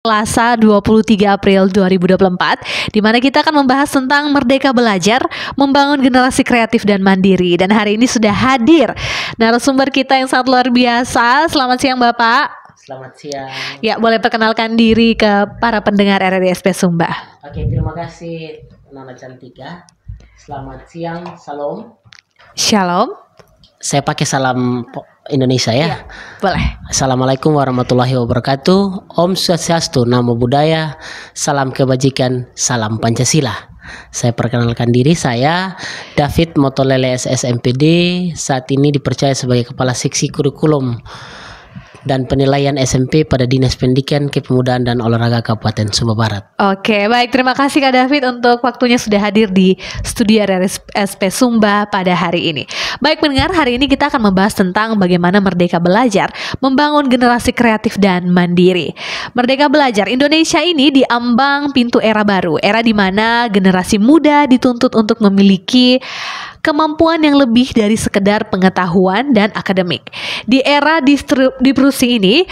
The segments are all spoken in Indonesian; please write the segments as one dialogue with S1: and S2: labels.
S1: Selasa 23 April 2024, di mana kita akan membahas tentang Merdeka Belajar, membangun generasi kreatif dan mandiri. Dan hari ini sudah hadir narasumber kita yang sangat luar biasa. Selamat siang Bapak.
S2: Selamat siang.
S1: Ya, boleh perkenalkan diri ke para pendengar RRI-SP Sumba.
S2: Oke, terima kasih Nona Cantika. Selamat siang, salam.
S1: Shalom.
S2: Saya pakai salam Indonesia ya.
S1: Boleh.
S2: Assalamualaikum warahmatullahi wabarakatuh. Om Swastiastu, Namo Buddhaya, salam kebajikan, salam Pancasila. Saya perkenalkan diri, saya David Motolele SS MPD. Saat ini dipercaya sebagai Kepala Seksi Kurikulum dan Penilaian SMP pada Dinas Pendidikan, Kepemudaan dan Olahraga Kabupaten Sumba Barat.
S1: Oke, baik. Terima kasih Kak David untuk waktunya sudah hadir di studio RRI-SP Sumba pada hari ini. Baik pendengar, hari ini kita akan membahas tentang bagaimana Merdeka Belajar membangun generasi kreatif dan mandiri. Merdeka Belajar Indonesia ini diambang pintu era baru, era di mana generasi muda dituntut untuk memiliki kemampuan yang lebih dari sekedar pengetahuan dan akademik. Di era distribusi ini,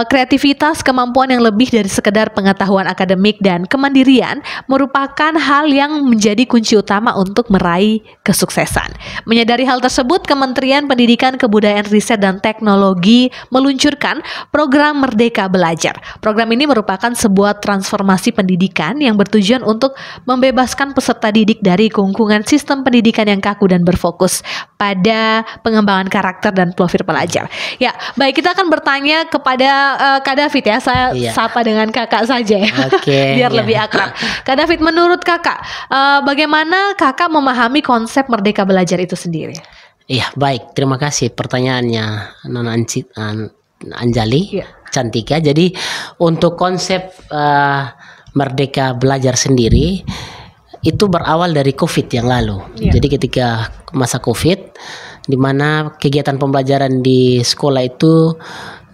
S1: kreativitas, kemampuan yang lebih dari sekedar pengetahuan akademik dan kemandirian merupakan hal yang menjadi kunci utama untuk meraih kesuksesan. Menyadari hal tersebut, Kementerian Pendidikan, Kebudayaan, Riset, dan Teknologi meluncurkan program Merdeka Belajar. Program ini merupakan sebuah transformasi pendidikan yang bertujuan untuk membebaskan peserta didik dari kungkungan sistem pendidikan yang kaku dan berfokus pada pengembangan karakter dan profil pelajar. Ya, baik, kita akan bertanya kepada Kak David ya. Saya sapa dengan kakak saja ya. Biar lebih akrab. Kak David, menurut kakak, bagaimana kakak memahami konsep Merdeka Belajar itu sendiri?
S2: Iya, baik. Terima kasih pertanyaannya Nona Anjali Cantika. Jadi untuk konsep Merdeka Belajar sendiri itu berawal dari COVID yang lalu. Jadi ketika masa COVID, di mana kegiatan pembelajaran di sekolah itu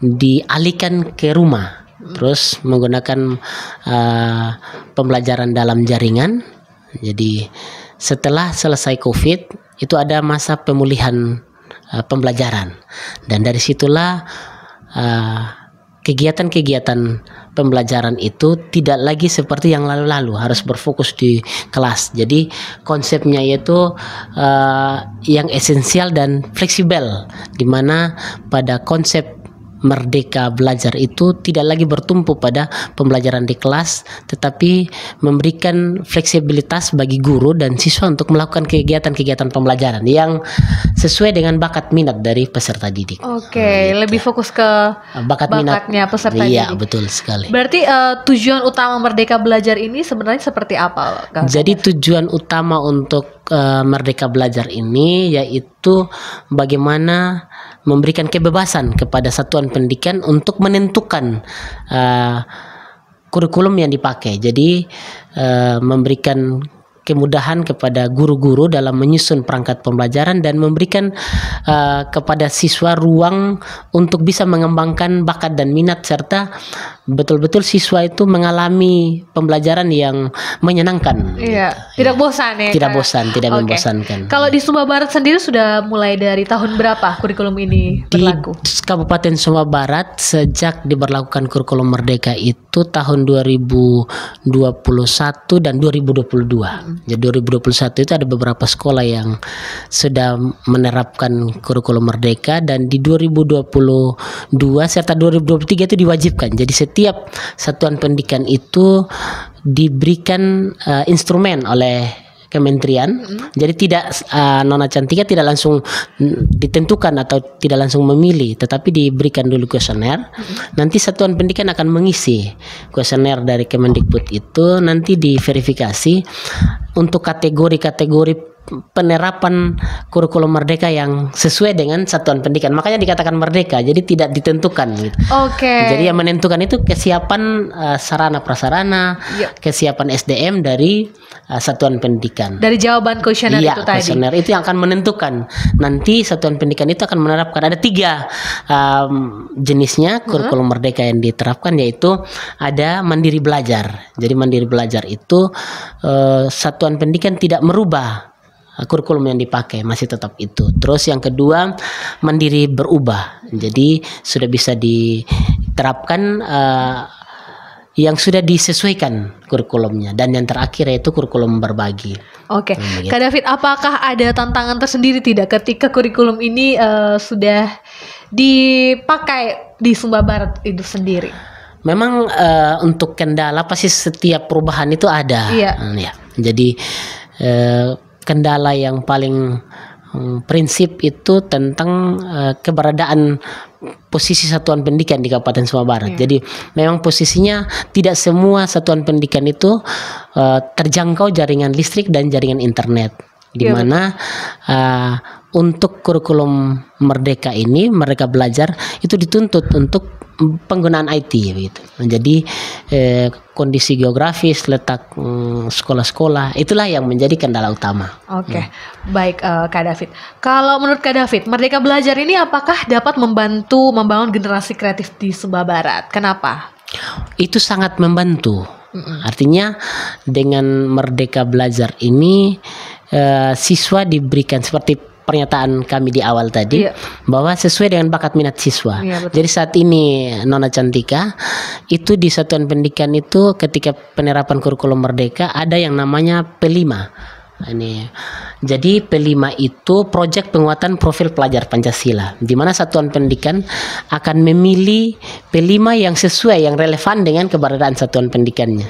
S2: dialihkan ke rumah, terus menggunakan pembelajaran dalam jaringan. Jadi setelah selesai COVID, itu ada masa pemulihan pembelajaran, dan dari situlah kegiatan-kegiatan pembelajaran itu tidak lagi seperti yang lalu-lalu, harus berfokus di kelas. Jadi konsepnya yaitu yang esensial dan fleksibel, di mana pada konsep Merdeka Belajar itu tidak lagi bertumpu pada pembelajaran di kelas, tetapi memberikan fleksibilitas bagi guru dan siswa untuk melakukan kegiatan-kegiatan pembelajaran yang sesuai dengan bakat minat dari peserta didik.
S1: Oke, lebih fokus ke bakatnya peserta didik.
S2: Iya, betul sekali.
S1: Berarti tujuan utama Merdeka Belajar ini sebenarnya seperti apa, Kak?
S2: Jadi tujuan utama untuk Merdeka Belajar ini yaitu bagaimana memberikan kebebasan kepada satuan pendidikan untuk menentukan kurikulum yang dipakai. Jadi memberikan kemudahan kepada guru-guru dalam menyusun perangkat pembelajaran dan memberikan kepada siswa ruang untuk bisa mengembangkan bakat dan minat, serta betul-betul siswa itu mengalami pembelajaran yang menyenangkan.
S1: Iya, tidak bosan ya.
S2: Tidak bosan, tidak membosankan.
S1: Kalau di Sumba Barat sendiri sudah mulai dari tahun berapa kurikulum ini berlaku?
S2: Di Kabupaten Sumba Barat sejak diberlakukan kurikulum Merdeka itu tahun 2021 dan 2022. Jadi 2021 itu ada beberapa sekolah yang sudah menerapkan kurikulum Merdeka, dan di 2022 serta 2023 itu diwajibkan. Jadi setiap satuan pendidikan itu diberikan instrumen oleh kementerian. Jadi tidak Nona Cantika tidak langsung ditentukan atau tidak langsung memilih, tetapi diberikan dulu kuesioner. Nanti satuan pendidikan akan mengisi kuesioner dari Kemendikbud itu, nanti diverifikasi untuk kategori-kategori penerapan kurikulum Merdeka yang sesuai dengan satuan pendidikan. Makanya dikatakan merdeka, jadi tidak ditentukan gitu. Jadi yang menentukan itu kesiapan sarana prasarana, kesiapan SDM dari satuan pendidikan.
S1: Dari jawaban kuesioner itu tadi.
S2: Kuesioner itu yang akan menentukan. Nanti satuan pendidikan itu akan menerapkan, ada 3 jenisnya kurikulum Merdeka yang diterapkan, yaitu ada mandiri belajar. Jadi mandiri belajar itu satuan pendidikan tidak merubah kurikulum yang dipakai, masih tetap itu. Terus yang kedua, mandiri berubah. Jadi sudah bisa diterapkan yang sudah disesuaikan kurikulumnya, dan yang terakhir yaitu kurikulum berbagi.
S1: Oke, Kak David, apakah ada tantangan tersendiri tidak ketika kurikulum ini sudah dipakai di Sumba Barat itu sendiri?
S2: Memang untuk kendala pasti setiap perubahan itu ada.
S1: Iya.
S2: Ya. Jadi kendala yang paling prinsip itu tentang keberadaan posisi satuan pendidikan di Kabupaten Sumba Barat. Jadi memang posisinya tidak semua satuan pendidikan itu terjangkau jaringan listrik dan jaringan internet. Di mana untuk kurikulum Merdeka ini, Merdeka Belajar itu dituntut untuk penggunaan IT gitu. Jadi kondisi geografis, letak sekolah-sekolah itulah yang menjadi kendala utama.
S1: Oke, baik Kak David. Kalau menurut Kak David, Merdeka Belajar ini apakah dapat membantu membangun generasi kreatif di Sumba Barat? Kenapa?
S2: Itu sangat membantu. Artinya dengan Merdeka Belajar ini siswa diberikan seperti pernyataan kami di awal tadi, bahwa sesuai dengan bakat minat siswa. Jadi saat ini Nona Cantika itu di satuan pendidikan itu ketika penerapan kurikulum Merdeka ada yang namanya P5. Ini jadi P5 itu proyek penguatan profil pelajar Pancasila, di mana satuan pendidikan akan memilih P5 yang sesuai, yang relevan dengan keberadaan satuan pendidikannya.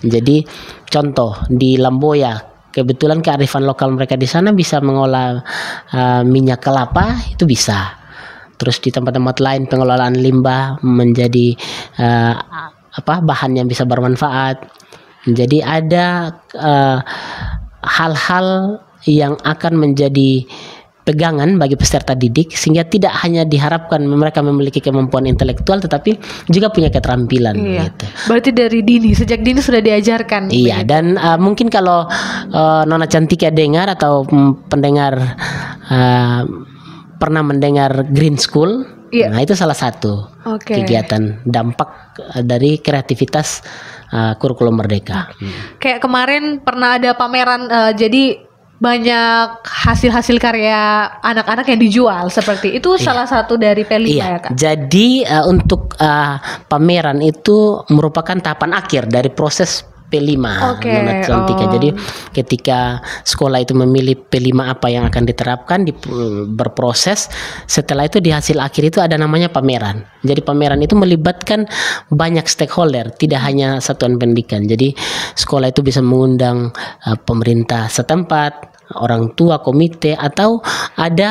S2: Jadi contoh di Lamboya, kebetulan kearifan lokal mereka di sana bisa mengolah minyak kelapa, itu bisa. Terus di tempat-tempat lain pengelolaan limbah menjadi bahan yang bisa bermanfaat. Jadi ada hal-hal yang akan menjadi pegangan bagi peserta didik, sehingga tidak hanya diharapkan mereka memiliki kemampuan intelektual tetapi juga punya keterampilan. Gitu.
S1: Berarti dari dini, sejak dini sudah diajarkan.
S2: Iya, dan mungkin kalau Nona Cantika dengar atau pendengar pernah mendengar Green School, nah itu salah satu kegiatan dampak dari kreativitas kurikulum Merdeka.
S1: Kayak kemarin pernah ada pameran, jadi banyak hasil-hasil karya anak-anak yang dijual seperti itu, salah satu dari P5 ya Kak?
S2: Jadi untuk pameran itu merupakan tahapan akhir dari proses P5 Nona Cantika. Jadi ketika sekolah itu memilih P5 apa yang akan diterapkan, berproses, setelah itu di hasil akhir itu ada namanya pameran. Jadi pameran itu melibatkan banyak stakeholder, tidak hanya satuan pendidikan. Jadi sekolah itu bisa mengundang pemerintah setempat, orang tua, komite, atau ada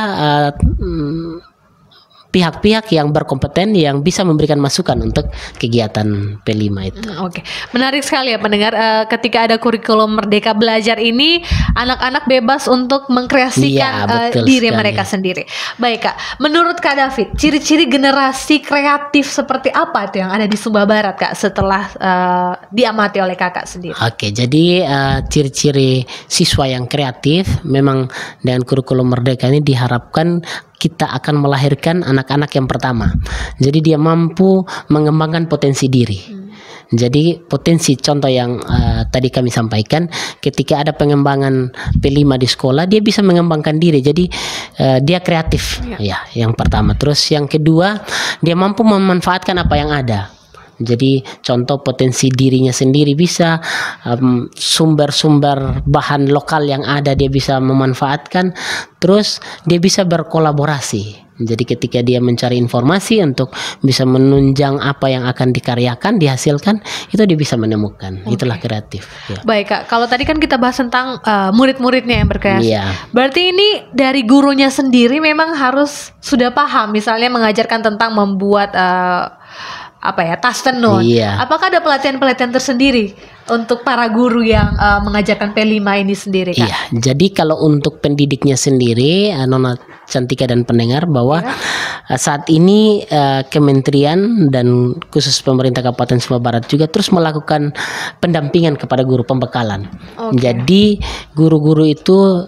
S2: pihak-pihak yang berkompeten yang bisa memberikan masukan untuk kegiatan P5 itu.
S1: Oke, menarik sekali ya pendengar. Ketika ada kurikulum Merdeka Belajar ini, anak-anak bebas untuk mengkreasikan diri mereka sendiri. Baik Kak, menurut Kak David, ciri-ciri generasi kreatif seperti apa itu yang ada di Sumba Barat Kak setelah diamati oleh Kakak sendiri? Oke,
S2: jadi ciri-ciri siswa yang kreatif memang dengan kurikulum Merdeka ini diharapkan kita akan melahirkan anak-anak yang pertama. Jadi dia mampu mengembangkan potensi diri. Jadi potensi contoh yang tadi kami sampaikan, ketika ada pengembangan P5 di sekolah, dia bisa mengembangkan diri. Jadi dia kreatif, ya yang pertama. Terus yang kedua, dia mampu memanfaatkan apa yang ada. Jadi contoh potensi dirinya sendiri bisa, sumber-sumber bahan lokal yang ada dia bisa memanfaatkan, terus dia bisa berkolaborasi. Jadi ketika dia mencari informasi untuk bisa menunjang apa yang akan dikaryakan, dihasilkan, itu dia bisa menemukan. Itulah kreatif. Ya.
S1: Baik Kak, kalau tadi kan kita bahas tentang murid-muridnya yang berkreasi. Berarti ini dari gurunya sendiri memang harus sudah paham, misalnya mengajarkan tentang membuat tas tenun. Apakah ada pelatihan-pelatihan tersendiri untuk para guru yang mengajarkan P5 ini sendiri Kak?
S2: Iya, jadi kalau untuk pendidiknya sendiri, Nona Cantika dan pendengar, bahwa saat ini Kementerian dan khusus pemerintah Kabupaten Sumba Barat juga terus melakukan pendampingan kepada guru, pembekalan. Jadi guru-guru itu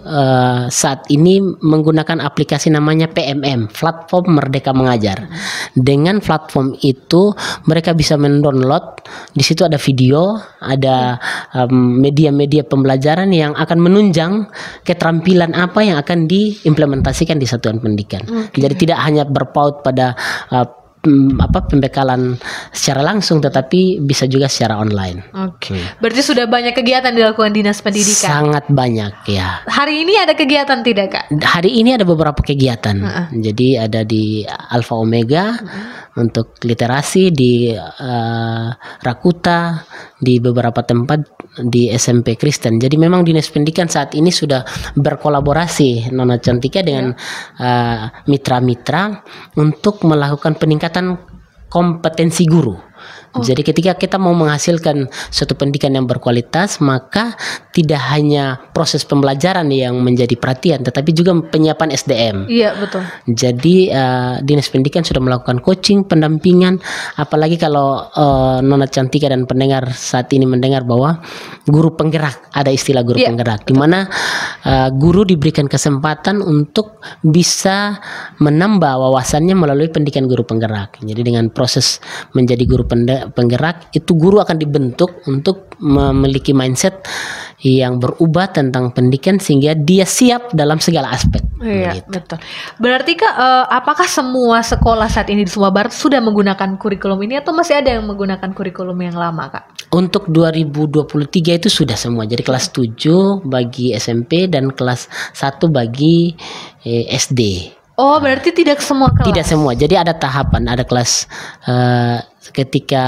S2: saat ini menggunakan aplikasi namanya PMM, Platform Merdeka Mengajar. Dengan platform itu mereka bisa mendownload, di situ ada video, ada media-media pembelajaran yang akan menunjang keterampilan apa yang akan diimplementasikan di satuan pendidikan. Jadi tidak hanya berpaut pada pembekalan secara langsung, tetapi bisa juga secara online.
S1: Oke. Berarti sudah banyak kegiatan dilakukan Dinas Pendidikan.
S2: Sangat banyak ya.
S1: Hari ini ada kegiatan tidak, Kak?
S2: Hari ini ada beberapa kegiatan. Jadi ada di Alfa Omega untuk literasi, di Rakuta, di beberapa tempat di SMP Kristen. Jadi memang Dinas Pendidikan saat ini sudah berkolaborasi Nona Cantika dengan mitra-mitra untuk melakukan peningkatan kompetensi guru. Jadi ketika kita mau menghasilkan suatu pendidikan yang berkualitas, maka tidak hanya proses pembelajaran yang menjadi perhatian, tetapi juga penyiapan SDM.
S1: Iya, betul.
S2: Jadi Dinas Pendidikan sudah melakukan coaching, pendampingan, apalagi kalau Nona Cantika dan pendengar saat ini mendengar bahwa guru penggerak, ada istilah guru penggerak, di mana guru diberikan kesempatan untuk bisa menambah wawasannya melalui pendidikan guru penggerak. Jadi dengan proses menjadi guru penggerak itu, guru akan dibentuk untuk memiliki mindset yang berubah tentang pendidikan sehingga dia siap dalam segala aspek.
S1: Iya, betul. Berarti Kak, apakah semua sekolah saat ini di Sumba Barat sudah menggunakan kurikulum ini atau masih ada yang menggunakan kurikulum yang lama, Kak?
S2: Untuk 2023 itu sudah semua. Jadi kelas 7 bagi SMP dan kelas 1 bagi SD.
S1: Oh, berarti tidak semua kelas?
S2: Tidak semua. Jadi ada tahapan, ada kelas ketika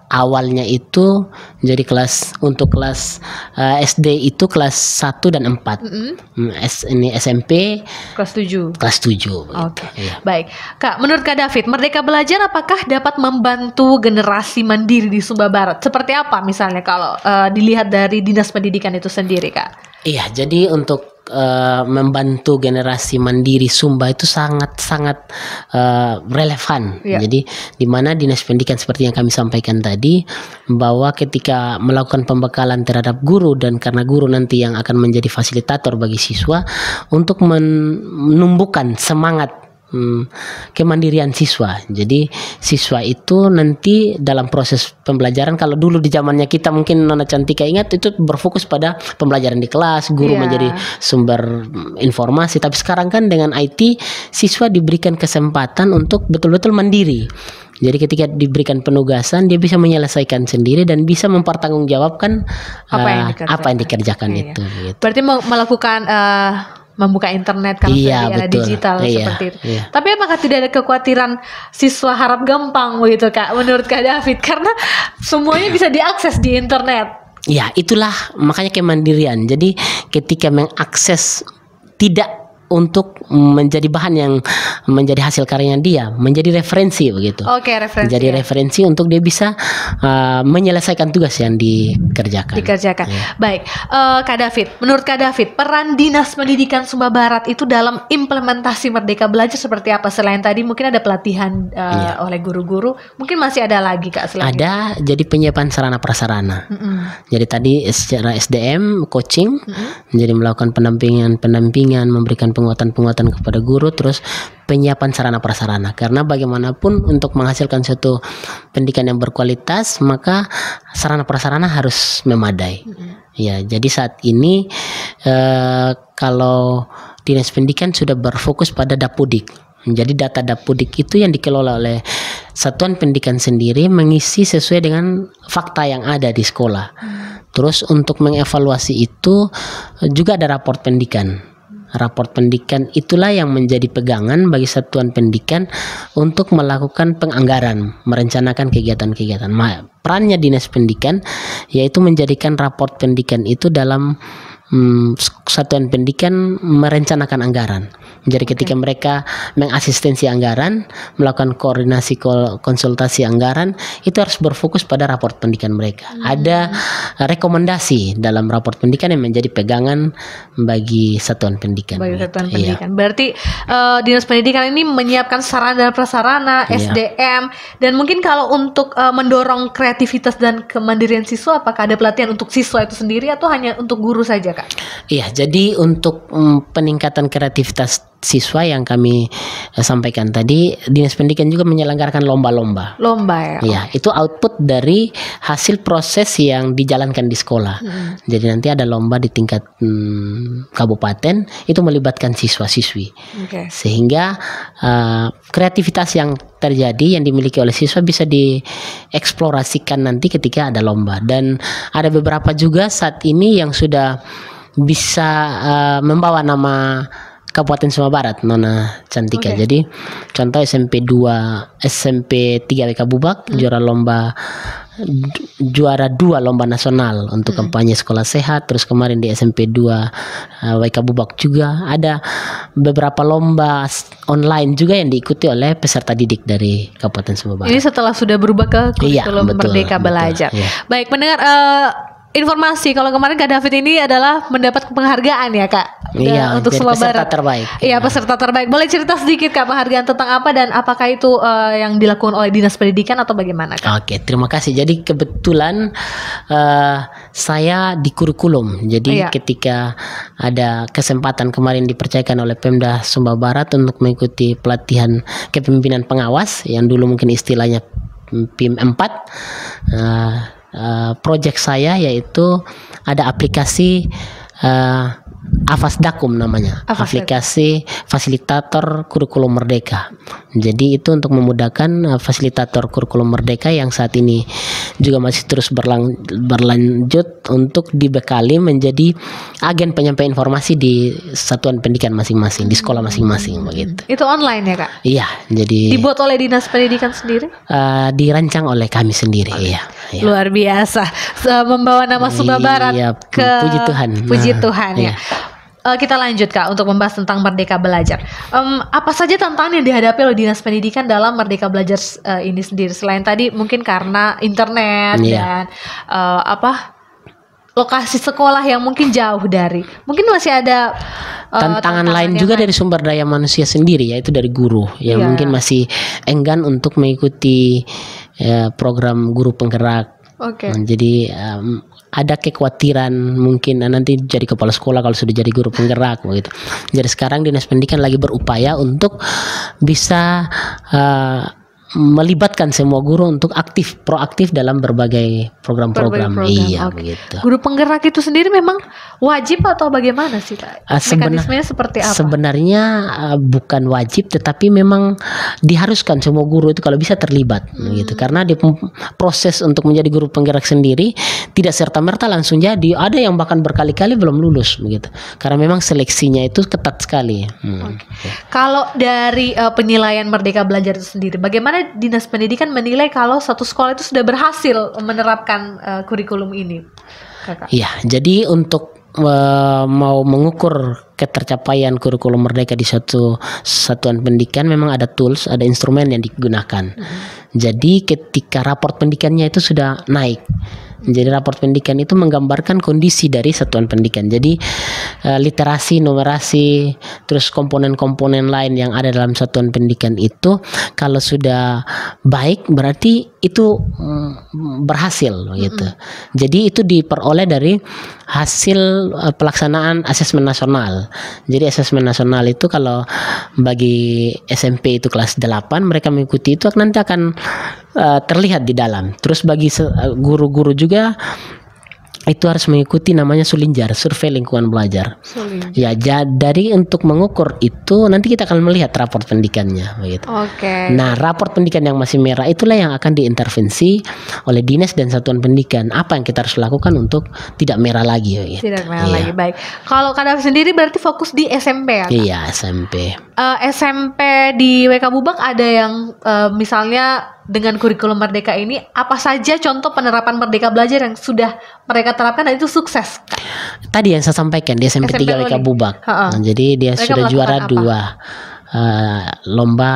S2: awalnya itu jadi kelas untuk kelas SD itu kelas 1 dan 4. Ini SMP
S1: kelas 7.
S2: Kelas 7.
S1: Oke. Baik. Kak, menurut Kak David, Merdeka Belajar apakah dapat membantu generasi mandiri di Sumba Barat? Seperti apa misalnya kalau dilihat dari Dinas Pendidikan itu sendiri, Kak?
S2: Iya, jadi untuk membantu generasi mandiri Sumba itu sangat-sangat relevan. Jadi di mana Dinas Pendidikan seperti yang kami sampaikan tadi, bahwa ketika melakukan pembekalan terhadap guru, dan karena guru nanti yang akan menjadi fasilitator bagi siswa untuk menumbuhkan semangat kemandirian siswa. Jadi siswa itu nanti dalam proses pembelajaran, kalau dulu di zamannya kita mungkin Nona Cantika ingat itu berfokus pada pembelajaran di kelas, guru menjadi sumber informasi, tapi sekarang kan dengan IT siswa diberikan kesempatan untuk betul-betul mandiri. Jadi ketika diberikan penugasan dia bisa menyelesaikan sendiri dan bisa mempertanggungjawabkan apa yang dikerjakan itu. Gitu.
S1: Berarti melakukan membuka internet karena sudah di era digital seperti itu. Tapi apakah tidak ada kekhawatiran siswa harap gampang begitu, Kak, menurut Kak David? Karena semuanya bisa diakses di internet.
S2: Ya, itulah makanya kemandirian. Jadi ketika mengakses tidak untuk menjadi bahan yang menjadi hasil karyanya dia, menjadi referensi begitu.
S1: Oke, referensi.
S2: Jadi referensi untuk dia bisa menyelesaikan tugas yang dikerjakan.
S1: Baik, Kak David, menurut Kak David, peran Dinas Pendidikan Sumba Barat itu dalam implementasi Merdeka Belajar seperti apa? Selain tadi mungkin ada pelatihan oleh guru-guru, mungkin masih ada lagi, Kak?
S2: Ada, jadi penyiapan sarana prasarana. Jadi tadi secara SDM, coaching, jadi melakukan pendampingan, memberikan penguatan kepada guru, terus penyiapan sarana prasarana, karena bagaimanapun untuk menghasilkan suatu pendidikan yang berkualitas maka sarana prasarana harus memadai. Ya, jadi saat ini kalau Dinas Pendidikan sudah berfokus pada Dapudik. Jadi data Dapudik itu yang dikelola oleh satuan pendidikan sendiri, mengisi sesuai dengan fakta yang ada di sekolah. Terus untuk mengevaluasi itu juga ada raport pendidikan. Raport pendidikan itulah yang menjadi pegangan bagi satuan pendidikan untuk melakukan penganggaran, merencanakan kegiatan-kegiatan. Perannya Dinas Pendidikan yaitu menjadikan raport pendidikan itu dalam satuan pendidikan merencanakan anggaran. Jadi ketika mereka mengasistensi anggaran, melakukan koordinasi konsultasi anggaran, itu harus berfokus pada raport pendidikan mereka. Ada rekomendasi dalam raport pendidikan yang menjadi pegangan bagi satuan pendidikan.
S1: Berarti Dinas Pendidikan ini menyiapkan sarana dan prasarana, SDM, dan mungkin kalau untuk mendorong kreativitas dan kemandirian siswa, apakah ada pelatihan untuk siswa itu sendiri atau hanya untuk guru saja, Kak?
S2: Iya, jadi untuk peningkatan kreativitas siswa yang kami sampaikan tadi, Dinas Pendidikan juga menyelenggarakan lomba-lomba.
S1: Lomba ya.
S2: Ya, itu output dari hasil proses yang dijalankan di sekolah. Jadi nanti ada lomba di tingkat kabupaten, itu melibatkan siswa-siswi.
S1: Oke.
S2: Sehingga kreativitas yang terjadi yang dimiliki oleh siswa bisa dieksplorasikan nanti ketika ada lomba. Dan ada beberapa juga saat ini yang sudah bisa membawa nama Kabupaten Sumba Barat, Nona Cantika.
S1: Oke.
S2: Jadi contoh SMP 3 WK Bubak juara 2 lomba nasional untuk kampanye sekolah sehat. Terus kemarin di SMP 2 WK Bubak juga ada beberapa lomba online juga yang diikuti oleh peserta didik dari Kabupaten Sumba Barat.
S1: Ini setelah sudah berubah ke kurikulum
S2: Iya, betul,
S1: Merdeka
S2: betul,
S1: Belajar.
S2: iya.
S1: Baik, mendengar informasi kalau kemarin Kak David ini adalah mendapat penghargaan ya Kak.
S2: Iya,
S1: untuk
S2: jadi
S1: Sumba
S2: peserta
S1: Barat.
S2: terbaik.
S1: Iya, peserta terbaik. Boleh cerita sedikit Kak penghargaan tentang apa dan apakah itu yang dilakukan oleh Dinas Pendidikan atau bagaimana Kak?
S2: Oke, terima kasih. Jadi kebetulan saya di kurikulum. Jadi
S1: Iya.
S2: ketika ada kesempatan kemarin dipercayakan oleh Pemda Sumba Barat untuk mengikuti pelatihan kepemimpinan pengawas yang dulu mungkin istilahnya PIM 4. Project saya yaitu ada aplikasi Afas Dakum namanya, aplikasi fasilitator kurikulum merdeka. Jadi itu untuk memudahkan fasilitator kurikulum merdeka yang saat ini juga masih terus berlanjut untuk dibekali menjadi agen penyampaian informasi di satuan pendidikan masing-masing, di sekolah masing-masing begitu.
S1: Itu online ya Kak?
S2: Iya, jadi
S1: Dibuat oleh Dinas Pendidikan sendiri?
S2: dirancang oleh kami sendiri. Iya.
S1: Luar biasa. Membawa nama Sumba Barat
S2: Iya,
S1: ke
S2: puji Tuhan.
S1: Puji
S2: Nah,
S1: Tuhan ya.
S2: iya.
S1: Kita lanjut Kak untuk membahas tentang Merdeka Belajar. Apa saja tantangan yang dihadapi oleh Dinas Pendidikan dalam Merdeka Belajar ini sendiri? Selain tadi mungkin karena internet
S2: Iya.
S1: dan lokasi sekolah yang mungkin jauh dari. Mungkin masih ada
S2: tantangan lain
S1: yang
S2: juga dari sumber daya manusia sendiri, yaitu dari guru yang
S1: Iya.
S2: mungkin masih enggan untuk mengikuti program guru penggerak.
S1: Oke.
S2: Jadi ada kekhawatiran mungkin nanti jadi kepala sekolah kalau sudah jadi guru penggerak begitu. Jadi sekarang Dinas Pendidikan lagi berupaya untuk bisa melibatkan semua guru untuk proaktif dalam berbagai program-program. Iya,
S1: Oke.
S2: begitu.
S1: Guru penggerak itu sendiri memang wajib atau bagaimana sih Kak? Mekanismenya seperti apa?
S2: Sebenarnya bukan wajib, tetapi memang diharuskan semua guru itu kalau bisa terlibat, gitu. Karena di proses untuk menjadi guru penggerak sendiri tidak serta-merta langsung jadi. Ada yang bahkan berkali-kali belum lulus, begitu. Karena memang seleksinya itu ketat sekali.
S1: Kalau dari penilaian Merdeka Belajar itu sendiri, bagaimana Dinas Pendidikan menilai kalau satu sekolah itu sudah berhasil menerapkan kurikulum ini, Kakak?
S2: Iya, jadi untuk mau mengukur ketercapaian kurikulum merdeka di suatu satuan pendidikan memang ada tools, ada instrumen yang digunakan. Jadi ketika raport pendidikannya itu sudah naik. Jadi raport pendidikan itu menggambarkan kondisi dari satuan pendidikan. Jadi literasi, numerasi, terus komponen-komponen lain yang ada dalam satuan pendidikan itu kalau sudah baik berarti itu berhasil gitu. Jadi itu diperoleh dari hasil pelaksanaan asesmen nasional. Jadi asesmen nasional itu kalau bagi SMP itu kelas 8 mereka mengikuti itu nanti akan terlihat di dalam. Terus bagi guru-guru juga itu harus mengikuti namanya Sulinjar, survei lingkungan belajar. Ya, dari untuk mengukur itu nanti kita akan melihat raport pendidikannya begitu.
S1: Oke.
S2: Nah, raport pendidikan yang masih merah itulah yang akan diintervensi oleh dinas dan satuan pendidikan. Apa yang kita harus lakukan untuk tidak merah lagi begitu.
S1: Tidak merah lagi, baik. Kalau Kak David sendiri berarti fokus di SMP ya? Kak?
S2: Iya, SMP.
S1: SMP di WK Bubak ada yang misalnya dengan kurikulum Merdeka ini apa saja contoh penerapan Merdeka Belajar yang sudah mereka terapkan dan itu sukses, Kak?
S2: Tadi yang saya sampaikan di SMP 3 WK Bubak. Nah, jadi dia
S1: Mereka
S2: sudah juara
S1: melakukan
S2: 2 lomba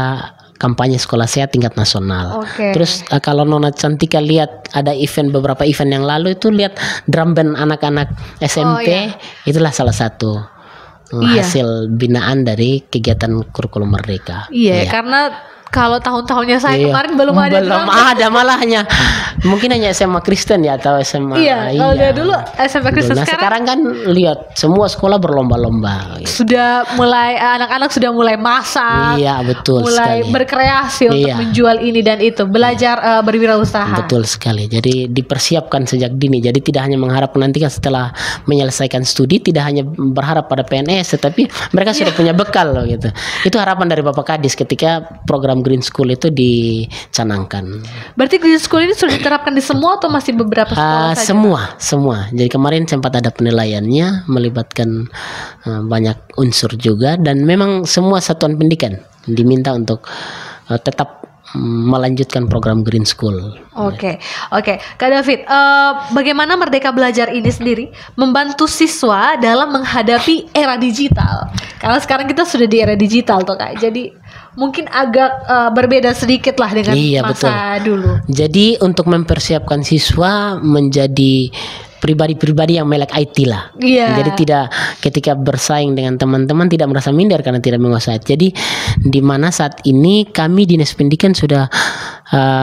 S2: kampanye sekolah sehat tingkat nasional.
S1: Oke.
S2: Terus kalau Nona Cantika lihat ada beberapa event yang lalu itu lihat drum band anak-anak SMP, itulah salah satu hasil binaan dari kegiatan kurikulum Merdeka.
S1: Iya, karena Kalau tahun-tahunnya saya
S2: Iya.
S1: kemarin belum ada.
S2: Belum
S1: drum.
S2: ada malah mungkin hanya SMA Kristen ya atau SMA.
S1: Iya, kalau dari dulu SMP Kristen.
S2: Nah, sekarang kan lihat semua sekolah berlomba-lomba.
S1: Sudah mulai anak-anak sudah mulai masak.
S2: Iya, betul
S1: mulai
S2: sekali.
S1: berkreasi untuk
S2: Iya.
S1: menjual ini dan itu, belajar berwirausaha.
S2: Betul sekali. Jadi dipersiapkan sejak dini. Jadi tidak hanya mengharap nanti kan setelah menyelesaikan studi tidak hanya berharap pada PNS, tetapi mereka sudah punya bekal loh gitu. Itu harapan dari Bapak Kadis ketika program Green School itu dicanangkan.
S1: Berarti Green School ini sudah diterapkan di semua atau masih beberapa sekolah saja?
S2: Semua. Jadi kemarin sempat ada penilaiannya melibatkan banyak unsur juga, dan memang semua satuan pendidikan diminta untuk tetap melanjutkan program Green School.
S1: Oke. Kak David, bagaimana Merdeka Belajar ini sendiri membantu siswa dalam menghadapi era digital? Karena sekarang kita sudah di era digital toh Kak. Jadi mungkin agak berbeda sedikit lah dengan masa dulu.
S2: Jadi untuk mempersiapkan siswa menjadi pribadi-pribadi yang melek IT lah.
S1: Iya.
S2: Jadi tidak ketika bersaing dengan teman-teman tidak merasa minder karena tidak menguasai. Jadi di mana saat ini kami Dinas Pendidikan sudah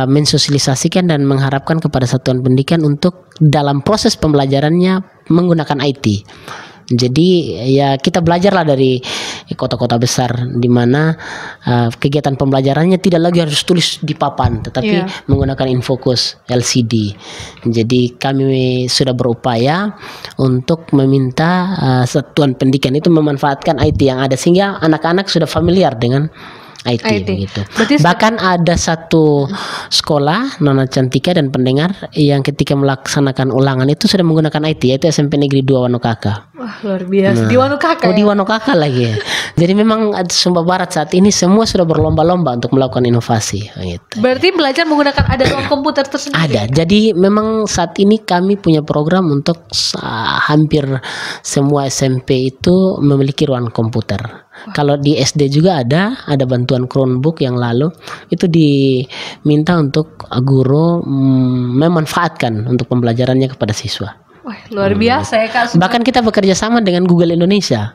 S2: mensosialisasikan dan mengharapkan kepada satuan pendidikan untuk dalam proses pembelajarannya menggunakan IT. Jadi ya kita belajarlah dari kota-kota besar di mana kegiatan pembelajarannya tidak lagi harus tulis di papan, tetapi menggunakan Infocus LCD. Jadi kami sudah berupaya untuk meminta satuan pendidikan itu memanfaatkan IT yang ada sehingga anak-anak sudah familiar dengan IT. Begitu. Bahkan ada satu sekolah Nona Cantika dan pendengar yang ketika melaksanakan ulangan itu sudah menggunakan IT, yaitu SMP Negeri 2 Wanokaka.
S1: Wah, luar biasa. Di Wanokaka.
S2: Di Wanokaka lagi ya. Jadi memang Sumba Barat saat ini semua sudah berlomba-lomba untuk melakukan inovasi gitu.
S1: Berarti belajar menggunakan ada ruang komputer tersendiri.
S2: Ada. Jadi memang saat ini kami punya program untuk hampir semua SMP itu memiliki ruang komputer. Kalau di SD juga ada bantuan Chromebook yang lalu itu diminta untuk guru memanfaatkan untuk pembelajarannya kepada siswa.
S1: Wah, luar biasa ya Kak.
S2: Bahkan kita bekerja sama dengan Google Indonesia.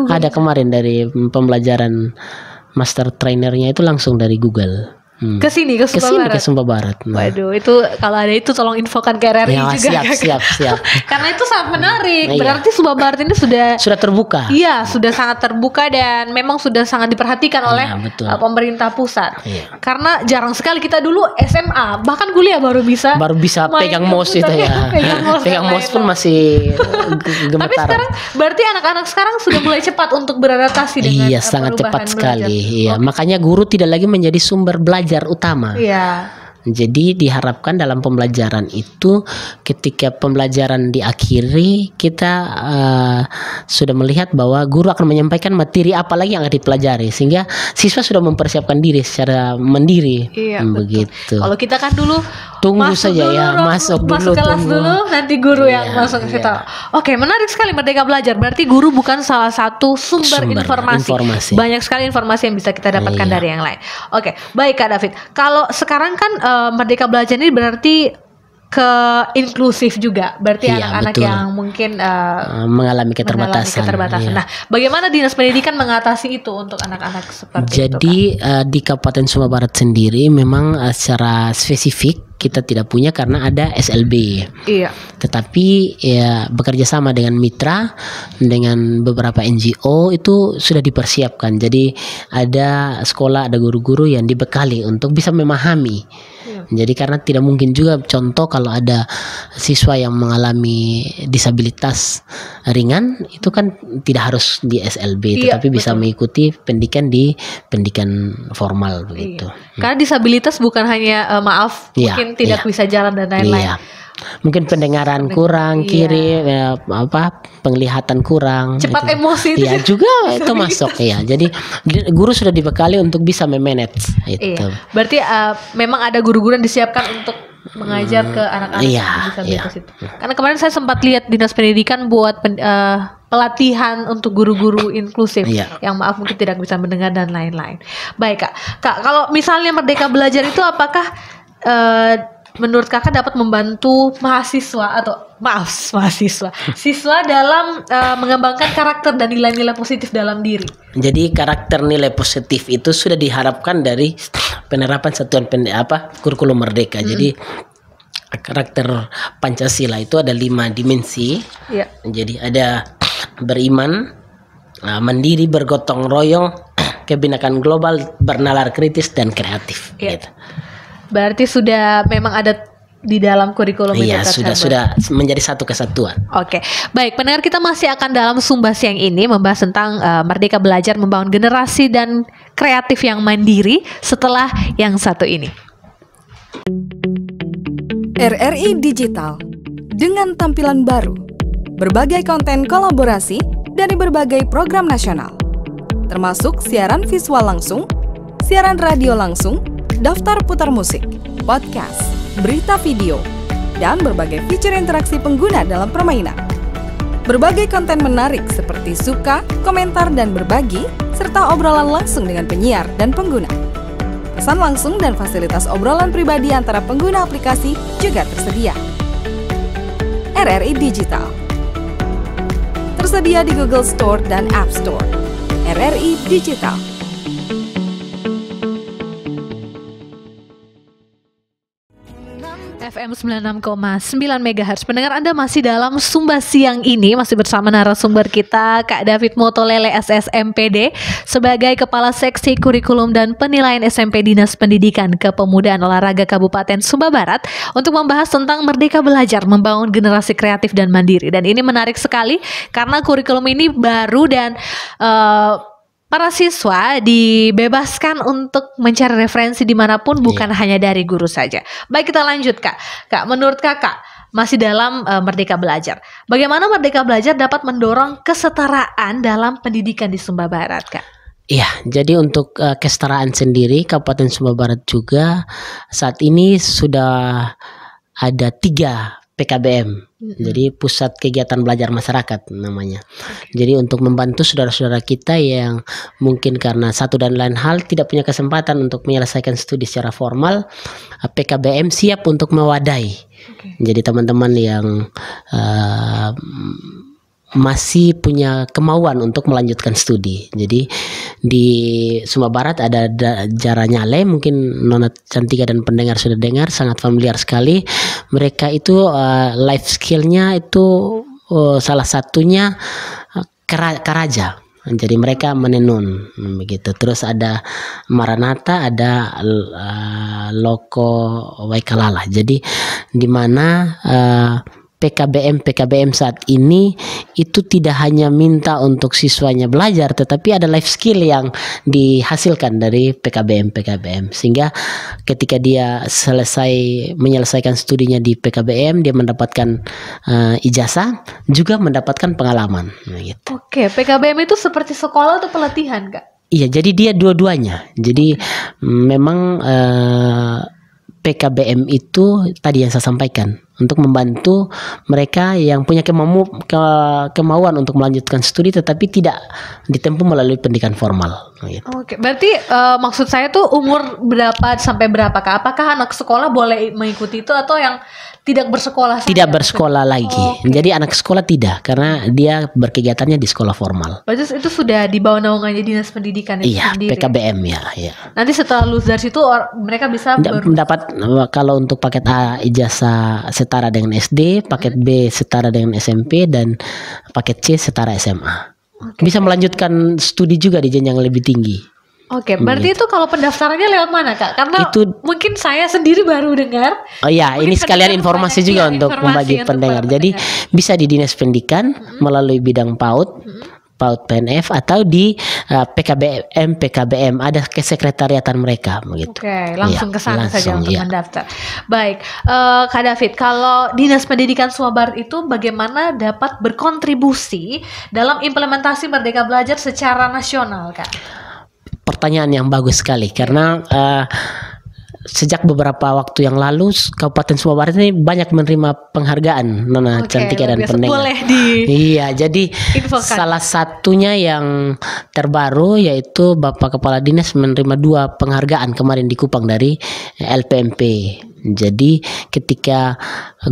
S2: Ada kemarin dari pembelajaran master trainernya itu langsung dari Google.
S1: Ke sini ke
S2: Sumba Barat.
S1: Nah. Waduh, itu kalau ada itu tolong infokan ke RRI juga.
S2: Siap.
S1: Karena itu sangat menarik. Berarti Sumba Barat ini sudah
S2: terbuka.
S1: Iya, sudah sangat terbuka dan memang sudah sangat diperhatikan oleh pemerintah pusat.
S2: Iya.
S1: Karena jarang sekali kita dulu SMA, bahkan kuliah baru bisa
S2: pegang mouse itu ya. Pegang mouse pun masih gemetar.
S1: Tapi sekarang berarti anak-anak sekarang sudah mulai cepat untuk beradaptasi dengan
S2: Iya, sangat cepat sekali. Iya, makanya guru tidak lagi menjadi sumber belajar utama.
S1: Iya.
S2: Jadi diharapkan dalam pembelajaran itu ketika pembelajaran diakhiri kita sudah melihat bahwa guru akan menyampaikan materi apa lagi yang akan dipelajari sehingga siswa sudah mempersiapkan diri secara mandiri.
S1: Iya,
S2: begitu.
S1: Kalau kita kan dulu masuk kelas dulu nanti guru yang masuk ke kita. Oke, menarik sekali Merdeka Belajar. Berarti guru bukan salah satu sumber informasi. Banyak sekali informasi yang bisa kita dapatkan dari yang lain. Oke, baik Kak David. Kalau sekarang kan Merdeka Belajar ini berarti ke inklusif juga, berarti anak-anak yang mungkin
S2: mengalami keterbatasan.
S1: Nah, bagaimana Dinas Pendidikan mengatasi itu untuk anak-anak seperti itu?
S2: Jadi di Kabupaten Sumba Barat sendiri memang secara spesifik kita tidak punya karena ada SLB.
S1: Iya.
S2: Tetapi ya bekerja sama dengan mitra, dengan beberapa NGO itu sudah dipersiapkan. Jadi ada sekolah, ada guru-guru yang dibekali untuk bisa memahami. Jadi karena tidak mungkin juga contoh kalau ada siswa yang mengalami disabilitas ringan itu kan tidak harus di SLB, tetapi bisa mengikuti pendidikan di pendidikan formal begitu.
S1: Karena disabilitas bukan hanya mungkin tidak bisa jalan dan lain-lain.
S2: Mungkin pendengaran kurang, penglihatan kurang,
S1: cepat emosi
S2: ya juga itu masuk ya. Jadi guru sudah dibekali untuk bisa memanage itu.
S1: Berarti memang ada guru-guru yang disiapkan untuk mengajar ke anak-anak disabilitas itu. Karena kemarin saya sempat lihat Dinas Pendidikan buat pelatihan untuk guru-guru inklusif yang mungkin tidak bisa mendengar dan lain-lain. Baik Kak, kalau misalnya Merdeka Belajar itu apakah menurut Kakak dapat membantu siswa dalam mengembangkan karakter dan nilai-nilai positif dalam diri?
S2: Jadi karakter nilai positif itu sudah diharapkan dari penerapan satuan kurikulum merdeka. Jadi karakter Pancasila itu ada 5 dimensi.
S1: Iya.
S2: Jadi ada beriman, mandiri, bergotong royong, kebinekaan global, bernalar kritis, dan kreatif.
S1: Iya.
S2: Gitu.
S1: Berarti sudah memang ada di dalam kurikulum itu.
S2: Iya, sudah menjadi satu kesatuan.
S1: Oke, baik pendengar, kita masih akan dalam Sumba Siang ini membahas tentang Merdeka Belajar membangun generasi dan kreatif yang mandiri setelah yang satu ini.
S3: RRI Digital dengan tampilan baru, berbagai konten kolaborasi dari berbagai program nasional, termasuk siaran visual langsung, siaran radio langsung, daftar putar musik, podcast, berita video, dan berbagai fitur interaksi pengguna dalam permainan. Berbagai konten menarik seperti suka, komentar, dan berbagi, serta obrolan langsung dengan penyiar dan pengguna. Pesan langsung dan fasilitas obrolan pribadi antara pengguna aplikasi juga tersedia. RRI Digital tersedia di Google Store dan App Store. RRI Digital.
S1: FM 96,9 MHz. Pendengar, Anda masih dalam Sumba Siang ini, masih bersama narasumber kita Kak David Motolele SSMPD sebagai Kepala Seksi Kurikulum dan Penilaian SMP Dinas Pendidikan Kepemudaan Olahraga Kabupaten Sumba Barat untuk membahas tentang Merdeka Belajar membangun generasi kreatif dan mandiri. Dan ini menarik sekali karena kurikulum ini baru dan para siswa dibebaskan untuk mencari referensi dimanapun, bukan hanya dari guru saja. Baik, kita lanjut Kak. Kak, menurut Kakak masih dalam Merdeka Belajar, bagaimana Merdeka Belajar dapat mendorong kesetaraan dalam pendidikan di Sumba Barat, Kak?
S2: Iya, jadi untuk kesetaraan sendiri Kabupaten Sumba Barat juga saat ini sudah ada 3 PKBM. Jadi Pusat Kegiatan Belajar Masyarakat namanya. Jadi untuk membantu saudara-saudara kita yang mungkin karena satu dan lain hal tidak punya kesempatan untuk menyelesaikan studi secara formal, PKBM siap untuk mewadahi. Jadi teman-teman yang masih punya kemauan untuk melanjutkan studi. Jadi di Sumba Barat ada Jara Nyale, mungkin Nona Cantika dan pendengar sudah dengar, sangat familiar sekali. Mereka itu life skillnya itu salah satunya karaja. Jadi mereka menenun begitu. Terus ada Maranatha, ada Loko Waikalala. Jadi di mana PKBM saat ini itu tidak hanya minta untuk siswanya belajar, tetapi ada life skill yang dihasilkan dari PKBM sehingga ketika dia menyelesaikan studinya di PKBM, dia mendapatkan ijazah, juga mendapatkan pengalaman gitu.
S1: Oke, PKBM itu seperti sekolah atau pelatihan, Kak?
S2: Iya, jadi dia dua-duanya. Jadi memang PKBM itu tadi yang saya sampaikan untuk membantu mereka yang punya kemauan untuk melanjutkan studi tetapi tidak ditempuh melalui pendidikan formal. Gitu.
S1: Oke, berarti maksud saya tuh umur berapa sampai berapa, Kak? Apakah anak sekolah boleh mengikuti itu atau yang tidak bersekolah?
S2: Tidak bersekolah lagi. Jadi anak sekolah tidak, karena dia berkegiatannya di sekolah formal.
S1: Berarti itu sudah di bawah naungannya Dinas Pendidikan itu sendiri. Iya,
S2: PKBM ya.
S1: Nanti setelah lulus dari situ mereka bisa
S2: mendapat, kalau untuk paket A ijazah setara dengan SD, paket B setara dengan SMP, dan paket C setara SMA. Bisa melanjutkan studi juga di jenjang lebih tinggi.
S1: Oke, berarti itu kalau pendaftarannya lewat mana, Kak? Karena mungkin saya sendiri baru dengar.
S2: Oh iya, ini sekalian informasi juga untuk membagi pendengar. Jadi bisa di Dinas Pendidikan melalui bidang PAUD PNF, atau di PKBM ada kesekretariatan mereka begitu.
S1: Oke, langsung ke sana saja untuk mendaftar. Baik, Kak David, kalau Dinas Pendidikan Sumba Barat itu bagaimana dapat berkontribusi dalam implementasi Merdeka Belajar secara nasional, Kak?
S2: Pertanyaan yang bagus sekali, karena sejak beberapa waktu yang lalu Kabupaten Sumba Barat ini banyak menerima penghargaan, Nona Cantika dan pendengar. Iya, jadi salah satunya yang terbaru yaitu Bapak Kepala Dinas menerima 2 penghargaan kemarin di Kupang dari LPMP. Jadi ketika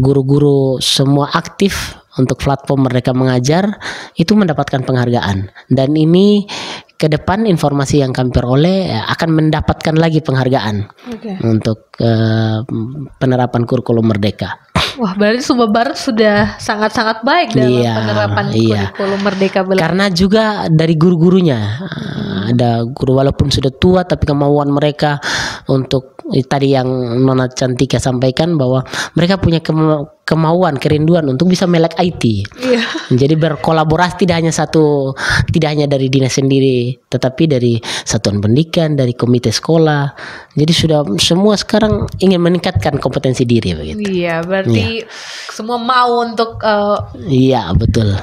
S2: guru-guru semua aktif untuk platform Merdeka Mengajar itu mendapatkan penghargaan, dan ini ke depan informasi yang kami peroleh akan mendapatkan lagi penghargaan untuk penerapan kurikulum Merdeka.
S1: Wah, berarti Sumba Barat sudah sangat-sangat baik dalam penerapan kurikulum Merdeka Belajar.
S2: Karena juga dari guru-gurunya, ada guru walaupun sudah tua tapi kemauan mereka untuk tadi yang Nona Cantika sampaikan bahwa mereka punya kemauan, kerinduan untuk bisa melek IT.
S1: Iya.
S2: Jadi berkolaborasi tidak hanya dari dinas sendiri, tetapi dari satuan pendidikan, dari komite sekolah. Jadi sudah semua sekarang ingin meningkatkan kompetensi diri begitu.
S1: Iya, berarti semua mau untuk
S2: iya, betul.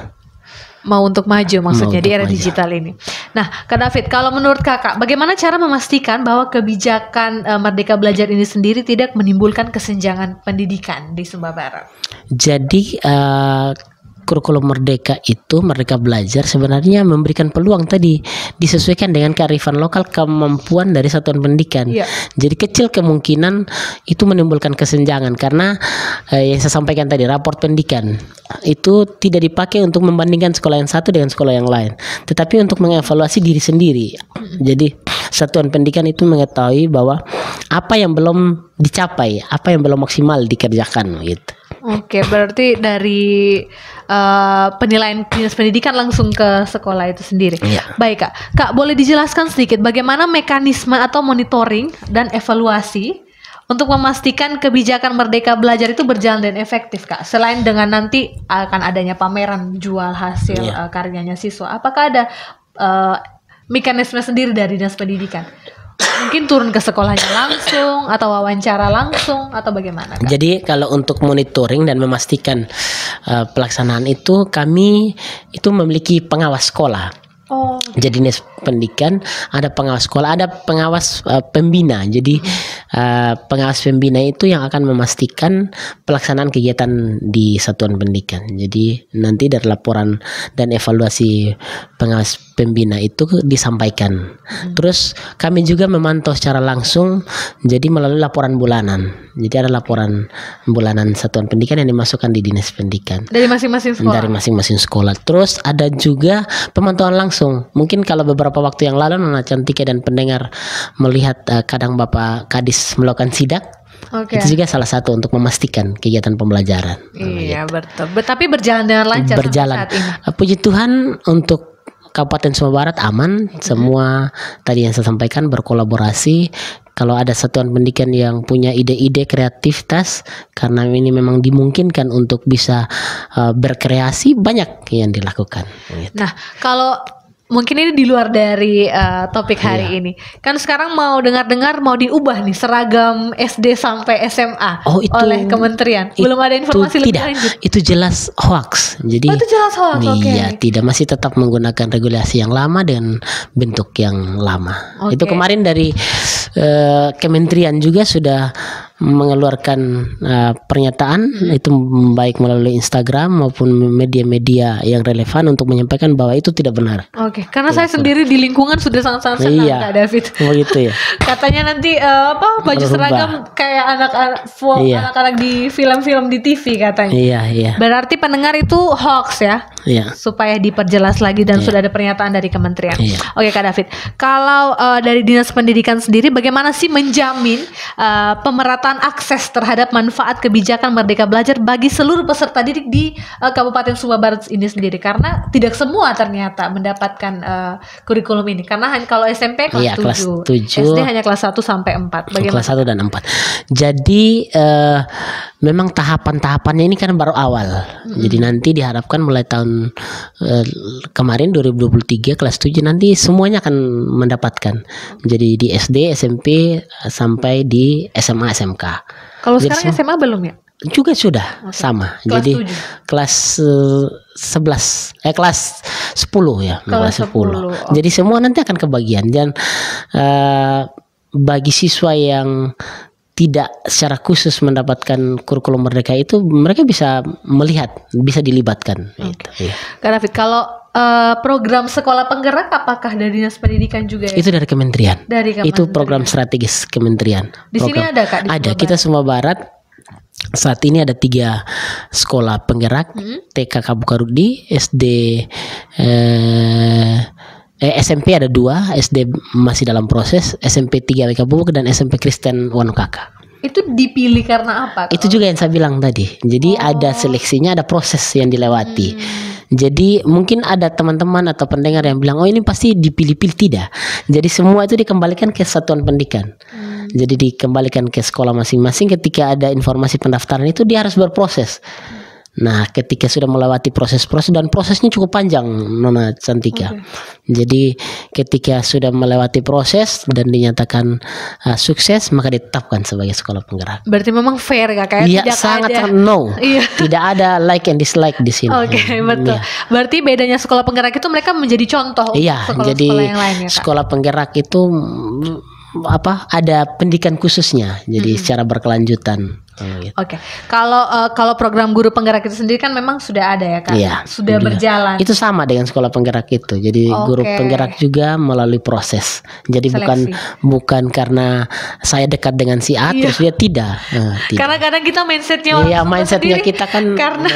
S1: Mau untuk maju maksudnya di era digital ini. Nah, Kak David, kalau menurut Kakak, bagaimana cara memastikan bahwa kebijakan Merdeka Belajar ini sendiri tidak menimbulkan kesenjangan pendidikan di Sumba Barat?
S2: Jadi kurikulum Merdeka itu, Merdeka Belajar sebenarnya memberikan peluang tadi disesuaikan dengan kearifan lokal, kemampuan dari satuan pendidikan. Jadi kecil kemungkinan itu menimbulkan kesenjangan karena yang saya sampaikan tadi, raport pendidikan itu tidak dipakai untuk membandingkan sekolah yang satu dengan sekolah yang lain, tetapi untuk mengevaluasi diri sendiri. Jadi satuan pendidikan itu mengetahui bahwa apa yang belum dicapai, apa yang belum maksimal dikerjakan gitu.
S1: Oke, berarti dari penilaian dinas pendidikan langsung ke sekolah itu sendiri. Baik Kak, Kak boleh dijelaskan sedikit bagaimana mekanisme atau monitoring dan evaluasi untuk memastikan kebijakan Merdeka Belajar itu berjalan dan efektif, Kak? Selain dengan nanti akan adanya pameran jual hasil karyanya siswa, apakah ada mekanisme sendiri dari dinas pendidikan? Mungkin turun ke sekolahnya langsung atau wawancara langsung atau bagaimana, Kak?
S2: Jadi kalau untuk monitoring dan memastikan pelaksanaan itu, kami itu memiliki pengawas sekolah. Jadi dinas pendidikan ada pengawas sekolah, ada pengawas pembina. Jadi pengawas pembina itu yang akan memastikan pelaksanaan kegiatan di satuan pendidikan. Jadi nanti dari laporan dan evaluasi pengawas pembina itu disampaikan. Terus kami juga memantau secara langsung, jadi melalui laporan bulanan. Jadi ada laporan bulanan satuan pendidikan yang dimasukkan di dinas pendidikan
S1: dari masing-masing sekolah.
S2: Dari masing-masing sekolah. Terus ada juga pemantauan langsung. Mungkin kalau beberapa waktu yang lalu Nona Cantika dan pendengar melihat kadang Bapak Kadis melakukan sidak, itu juga salah satu untuk memastikan kegiatan pembelajaran.
S1: Iya, betul. Tapi berjalan dengan lancar
S2: berjalan.
S1: sampai saat ini.
S2: Puji Tuhan untuk Kabupaten Sumba Barat aman. Semua tadi yang saya sampaikan berkolaborasi. Kalau ada satuan pendidikan yang punya ide-ide kreativitas, karena ini memang dimungkinkan untuk bisa berkreasi, banyak yang dilakukan.
S1: Nah, kalau mungkin ini di luar dari topik hari ini. Kan sekarang mau dengar-dengar mau diubah nih seragam SD sampai SMA oleh kementerian. Belum ada informasi lebih lanjut.
S2: Itu jelas hoax. Jadi
S1: itu jelas hoax.
S2: Iya, tidak, masih tetap menggunakan regulasi yang lama dengan bentuk yang lama. Itu kemarin dari kementerian juga sudah mengeluarkan pernyataan, itu baik melalui Instagram maupun media-media yang relevan untuk menyampaikan bahwa itu tidak benar.
S1: Karena saya sendiri di lingkungan sudah sangat-sangat senang, Kak David.
S2: Begitu ya.
S1: Katanya nanti baju seragam kayak anak-anak di film-film di TV katanya.
S2: Iya.
S1: Berarti pendengar itu hoax ya?
S2: Iya.
S1: Supaya diperjelas lagi dan sudah ada pernyataan dari kementerian. Oke, Kak David. Kalau dari dinas pendidikan sendiri, bagaimana sih menjamin pemerataan akses terhadap manfaat kebijakan Merdeka Belajar bagi seluruh peserta didik di Kabupaten Sumba Barat ini sendiri? Karena tidak semua ternyata mendapatkan kurikulum ini. Karena kalau SMP kelas 7, SD hanya kelas 1 sampai 4. Bagaimana?
S2: Kelas 1 dan 4. Jadi memang tahapan-tahapannya ini kan baru awal. Jadi nanti diharapkan mulai tahun kemarin 2023 kelas 7 nanti semuanya akan mendapatkan. Jadi di SD, SMP sampai di SMA, SMK.
S1: Kalau sekarang SMA belum ya?
S2: Juga sudah sama.
S1: Kelas
S2: jadi
S1: 7.
S2: kelas 11 kelas 10 ya, kelas 10. Jadi semua nanti akan kebagian, dan bagi siswa yang tidak secara khusus mendapatkan kurikulum Merdeka itu, mereka bisa melihat, bisa dilibatkan. Gitu, ya.
S1: Kak David, kalau program sekolah penggerak apakah dari dinas pendidikan juga ya?
S2: Itu dari kementerian.
S1: Dari kementerian.
S2: Itu program strategis kementerian.
S1: Di sini ada, Kak?
S2: Ada. Kita Sumba Barat Saat ini ada 3 sekolah penggerak, TK Kabukarudi, SD SMP ada 2, SD masih dalam proses, SMP 3 Kabuk dan SMP Kristen Wanokaka.
S1: Itu dipilih karena apa?
S2: Itu juga yang saya bilang tadi. Jadi ada seleksinya, ada proses yang dilewati. Jadi mungkin ada teman-teman atau pendengar yang bilang, oh ini pasti dipilih-pilih. Tidak. Jadi semua itu dikembalikan ke satuan pendidikan. Jadi dikembalikan ke sekolah masing-masing. Ketika ada informasi pendaftaran itu dia harus berproses. Nah, ketika sudah melewati proses-proses, dan prosesnya cukup panjang, Nona Cantika. Jadi ketika sudah melewati proses dan dinyatakan sukses, maka ditetapkan sebagai sekolah penggerak.
S1: Berarti memang fair Kak?
S2: Iya, sangat no.
S1: Iya.
S2: Tidak ada like and dislike di sini.
S1: Oke, betul.
S2: Iya.
S1: Berarti bedanya sekolah penggerak itu mereka menjadi contoh
S2: Iya,
S1: sekolah-sekolah
S2: jadi
S1: yang lain ya, Kak?
S2: sekolah penggerak itu ada pendidikan khususnya, jadi secara berkelanjutan. Gitu.
S1: Oke, kalau program guru penggerak itu sendiri kan memang sudah ada ya Kak?
S2: Iya,
S1: sudah berjalan.
S2: Itu sama dengan sekolah penggerak itu. Jadi guru penggerak juga melalui proses. Jadi bukan karena saya dekat dengan si A terus dia tidak. Tidak.
S1: Karena kadang kita mindsetnya
S2: mindsetnya kita kan
S1: karena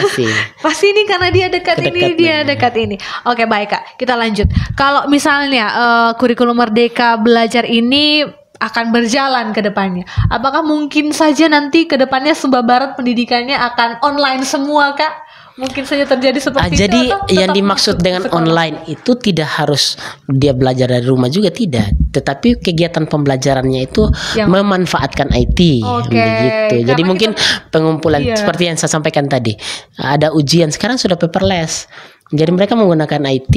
S1: pasti ini karena dia dekat ini, dia dekat ini. Oke, baik Kak, kita lanjut. Kalau misalnya kurikulum Merdeka Belajar ini akan berjalan ke depannya, apakah mungkin saja nanti ke depannya Sumba Barat pendidikannya akan online semua Kak? Mungkin saja terjadi seperti itu.
S2: Jadi yang dimaksud dengan online itu tidak harus dia belajar dari rumah juga, tidak. Tetapi kegiatan pembelajarannya itu memanfaatkan IT, begitu. Jadi mungkin pengumpulan seperti yang saya sampaikan tadi. Ada ujian sekarang sudah paperless. Jadi mereka menggunakan IT,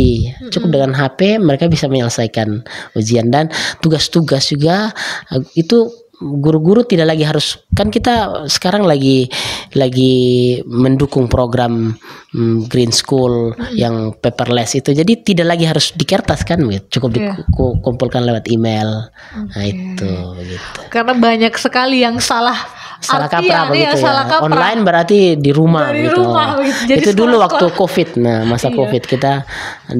S2: cukup dengan HP mereka bisa menyelesaikan ujian, dan tugas-tugas juga itu guru-guru tidak lagi harus, kan kita sekarang lagi mendukung program Green School yang paperless itu, jadi tidak lagi harus di kertas kan, cukup dikumpulkan lewat email. Nah itu begitu.
S1: Karena banyak sekali yang salah
S2: kaprah begitu ya.
S1: Salah kaprah.
S2: Online berarti di rumah gitu.
S1: Jadi
S2: itu dulu waktu COVID. Nah, masa COVID kita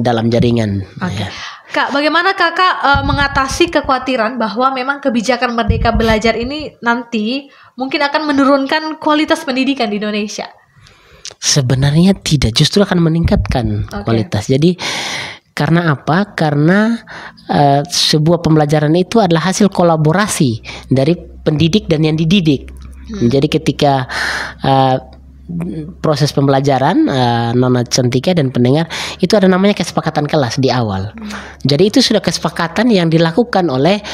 S2: dalam jaringan. Ya.
S1: Kak, bagaimana Kakak mengatasi kekhawatiran bahwa memang kebijakan Merdeka Belajar ini nanti mungkin akan menurunkan kualitas pendidikan di Indonesia?
S2: Sebenarnya tidak, justru akan meningkatkan kualitas. Jadi karena apa? Karena sebuah pembelajaran itu adalah hasil kolaborasi dari pendidik dan yang dididik. Jadi ketika proses pembelajaran, Nona Cantika dan pendengar, itu ada namanya kesepakatan kelas di awal. Jadi itu sudah kesepakatan yang dilakukan oleh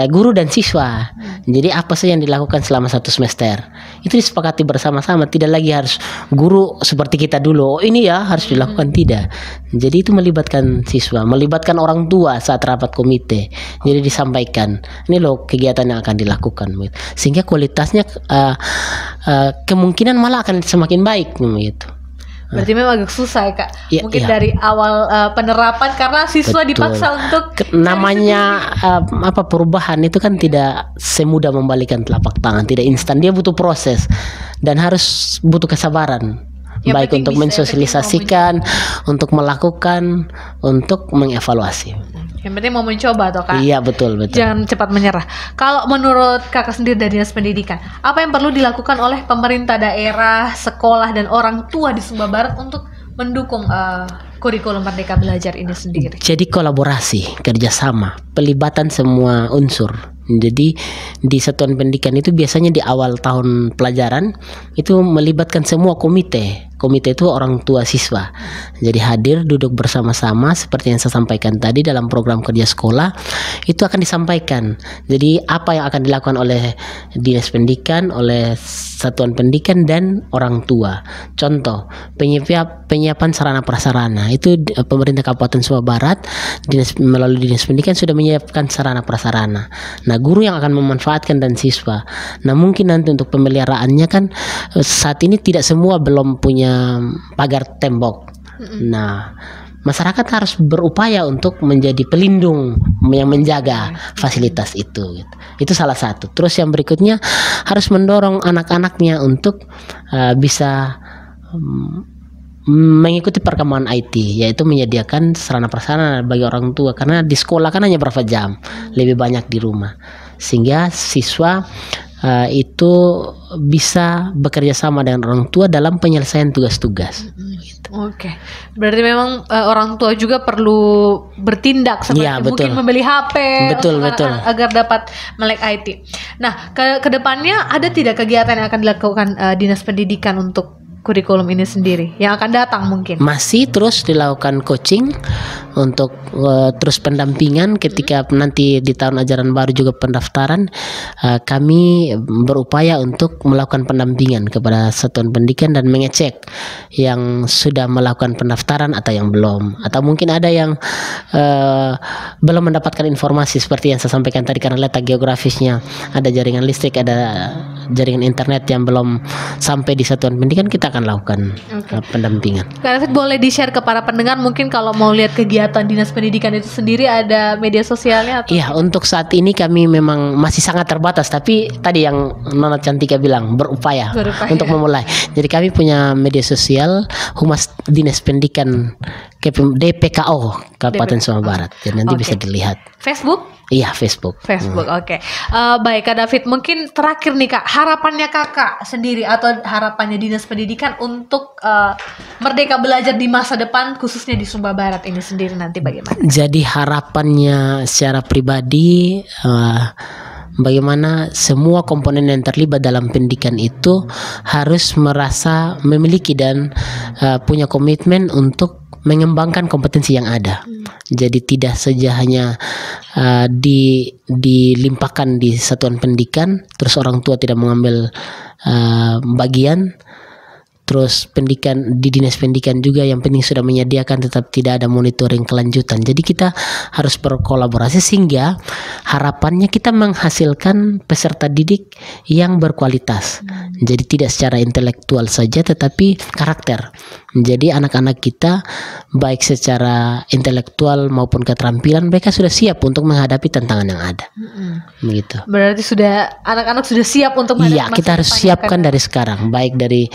S2: guru dan siswa. Jadi apa sih yang dilakukan selama 1 semester itu disepakati bersama-sama. Tidak lagi harus guru seperti kita dulu, oh ini ya harus dilakukan, tidak. Jadi itu melibatkan siswa, melibatkan orang tua saat rapat komite. Jadi disampaikan, ini loh kegiatan yang akan dilakukan, sehingga kualitasnya kemungkinan malah akan semakin baik gitu.
S1: Berarti memang agak susah ya Kak. Mungkin
S2: iya.
S1: dari awal penerapan karena siswa dipaksa untuk
S2: namanya perubahan itu kan tidak semudah membalikan telapak tangan, tidak instan, dia butuh proses dan harus butuh kesabaran. Baik untuk mensosialisasikan, untuk melakukan, untuk mengevaluasi.
S1: Yang penting mau mencoba toh Kak.
S2: Iya betul.
S1: Jangan cepat menyerah. Kalau menurut Kakak sendiri dari Dinas Pendidikan, apa yang perlu dilakukan oleh pemerintah daerah, sekolah dan orang tua di Sumba Barat untuk mendukung kurikulum Merdeka Belajar ini sendiri? Jadi
S2: kolaborasi, kerjasama, pelibatan semua unsur. Jadi di satuan pendidikan itu biasanya di awal tahun pelajaran itu melibatkan semua komite. Komite itu orang tua siswa. Jadi hadir, duduk bersama-sama seperti yang saya sampaikan tadi dalam program kerja sekolah, itu akan disampaikan. Jadi apa yang akan dilakukan oleh Dinas Pendidikan, oleh satuan pendidikan dan orang tua. Contoh, penyiapan sarana prasarana. Itu pemerintah Kabupaten Sumba Barat melalui Dinas Pendidikan sudah menyiapkan sarana prasarana. Nah, guru yang akan memanfaatkan dan siswa. Nah, mungkin nanti untuk pemeliharaannya kan saat ini tidak semua belum punya pagar tembok. Nah, masyarakat harus berupaya untuk menjadi pelindung yang menjaga fasilitas itu. Itu salah satu. Terus yang berikutnya harus mendorong anak-anaknya untuk bisa mengikuti perkembangan IT, yaitu menyediakan sarana prasarana bagi orang tua, karena di sekolah kan hanya berapa jam, lebih banyak di rumah, sehingga siswa itu bisa bekerja sama dengan orang tua dalam penyelesaian tugas-tugas.
S1: Oke, berarti memang orang tua juga perlu bertindak seperti
S2: Iya,
S1: mungkin
S2: betul.
S1: membeli HP
S2: Betul,
S1: untuk
S2: betul.
S1: agar dapat melek IT. Nah, ke depannya ada tidak kegiatan yang akan dilakukan Dinas Pendidikan untuk kurikulum ini sendiri yang akan datang mungkin?
S2: Masih terus dilakukan coaching untuk terus pendampingan ketika nanti di tahun ajaran baru juga pendaftaran. Kami berupaya untuk melakukan pendampingan kepada satuan pendidikan dan mengecek yang sudah melakukan pendaftaran atau yang belum, atau mungkin ada yang belum mendapatkan informasi seperti yang saya sampaikan tadi karena letak geografisnya, ada jaringan listrik, ada jaringan internet yang belum sampai di satuan pendidikan, kita akan lakukan pendampingan.
S1: Kak David, boleh di-share ke para pendengar mungkin kalau mau lihat kegiatan Dinas Pendidikan itu sendiri, ada media sosialnya atau?
S2: Iya, untuk saat ini kami memang masih sangat terbatas, tapi tadi yang Nona Cantika bilang berupaya untuk memulai. Jadi kami punya media sosial Humas Dinas Pendidikan DPKO Kabupaten Sumatera Barat. Jadi nanti bisa dilihat.
S1: Facebook?
S2: Iya, Facebook.
S1: Oke. Baik Kak David, mungkin terakhir nih Kak, harapannya Kakak sendiri atau harapannya Dinas Pendidikan untuk Merdeka Belajar di masa depan khususnya di Sumba Barat ini sendiri nanti bagaimana?
S2: Jadi harapannya secara pribadi, bagaimana semua komponen yang terlibat dalam pendidikan itu harus merasa memiliki dan punya komitmen untuk mengembangkan kompetensi yang ada. Jadi tidak saja hanya dilimpahkan di satuan pendidikan, terus orang tua tidak mengambil bagian. Terus pendidikan di dinas pendidikan juga yang penting sudah menyediakan, tetap tidak ada monitoring kelanjutan. Jadi kita harus berkolaborasi sehingga harapannya kita menghasilkan peserta didik yang berkualitas. Jadi tidak secara intelektual saja tetapi karakter. Jadi anak-anak kita baik secara intelektual maupun keterampilan mereka sudah siap untuk menghadapi tantangan yang ada. Begitu.
S1: Berarti anak-anak sudah siap untuk
S2: Iya, kita harus siapkan dari sekarang, baik dari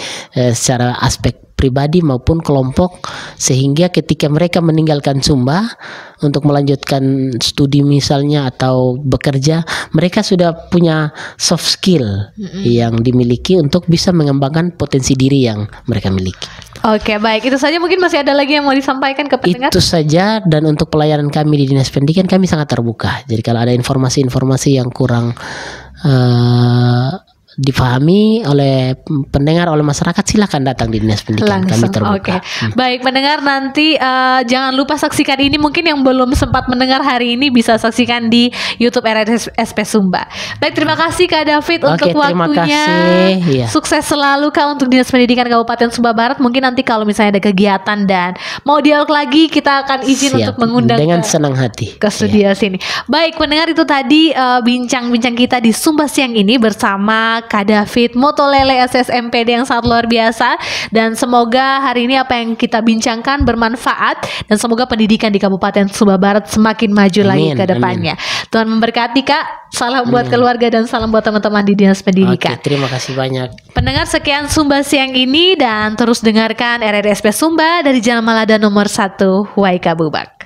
S2: secara aspek pribadi maupun kelompok, sehingga ketika mereka meninggalkan Sumba untuk melanjutkan studi misalnya atau bekerja, mereka sudah punya soft skill yang dimiliki untuk bisa mengembangkan potensi diri yang mereka miliki.
S1: Oke, baik, itu saja. Mungkin masih ada lagi yang mau disampaikan ke pendengar?
S2: Itu saja, dan untuk pelayanan kami di Dinas Pendidikan kami sangat terbuka. Jadi kalau ada informasi-informasi yang kurang dipahami oleh pendengar, oleh masyarakat, silakan datang di Dinas Pendidikan. Kami terbuka.
S1: Baik pendengar, nanti jangan lupa saksikan ini. Mungkin yang belum sempat mendengar hari ini bisa saksikan di YouTube RRSP Sumba. Baik, terima kasih Kak David untuk waktunya.
S2: Iya.
S1: Sukses selalu Kak untuk Dinas Pendidikan Kabupaten Sumba Barat. Mungkin nanti kalau misalnya ada kegiatan dan mau dialog lagi, kita akan izin untuk mengundang
S2: dengan senang hati
S1: ke studio sini. Baik pendengar, itu tadi bincang-bincang kita di Sumba Siang ini bersama Kak David Motolele SSMPD yang sangat luar biasa, dan semoga hari ini apa yang kita bincangkan bermanfaat dan semoga pendidikan di Kabupaten Sumba Barat semakin maju lagi ke depannya. Tuhan memberkati Kak. Salam buat keluarga dan salam buat teman-teman di Dinas Pendidikan.
S2: Terima kasih banyak.
S1: Pendengar, sekian Sumba Siang ini, dan terus dengarkan RRSP Sumba dari Jalan Malada nomor 1 Waikabubak.